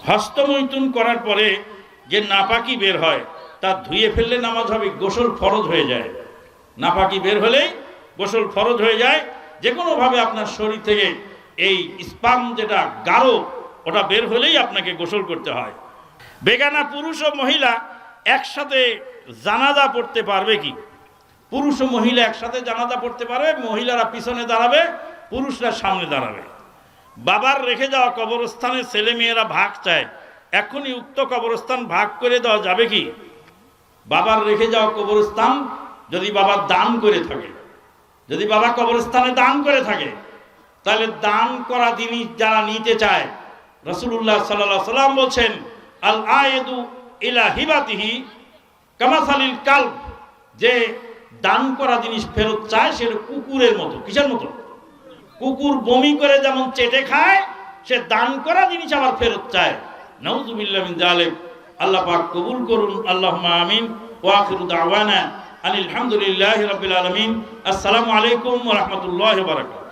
হস্তমৈথুন করার পরে যে নাপাকি বের হয় তা ধুয়ে ফেললে নামাজ হবে, গোসল ফরজ হয়ে যায়। নাপাকি বের হলেই গোসল ফরজ হয়ে যায়। যে কোনোভাবে আপনার শরীর থেকে এই স্পাম যেটা গাঢ় ওটা বের হলেই আপনাকে গোসল করতে হয়। বেগানা পুরুষ ও মহিলা একসাথে জানাজা পড়তে পারবে কি? পুরুষ ও মহিলা একসাথে জানাজা পড়তে পারবে। মহিলারা পিছনে দাঁড়াবে, পুরুষরা সামনে দাঁড়াবে। বাবার রেখে যাওয়া কবরস্থানে ছেলে মেয়েরা ভাগ চায়, এখনই উক্ত কবরস্থান ভাগ করে দেওয়া যাবে কি? বাবার রেখে যাওয়া কবরস্থান যদি বাবা দান করে থাকে, যদি বাবা কবরস্থানে দান করে থাকে, তাহলে দান করা জিনিস যারা নিতে চায়, রাসূলুল্লাহ সাল্লাল্লাহু আলাইহি সাল্লাম বলছেন আল আয়েদু ইলা হিবাতিহি কামাসালিল কালব, যে দান করা জিনিস ফেরত চায় সেটা কুকুরের মতো। কিসের মতো? কুকুর বমি করে যেমন চেটে খায়, সে দান করা জিনিস আবার ফেরত চায়। নাউযুবিল্লাহি মিন যালিক। আল্লাহ পাক কবুল করুন, আল্লাহুম্মা আমিন। ওয়া আখিরু দাওয়ানা আলহামদুলিল্লাহি রাব্বিল আলামিন। আসসালামু আলাইকুম ওয়া রাহমাতুল্লাহি ওয়া বারাকাতুহু।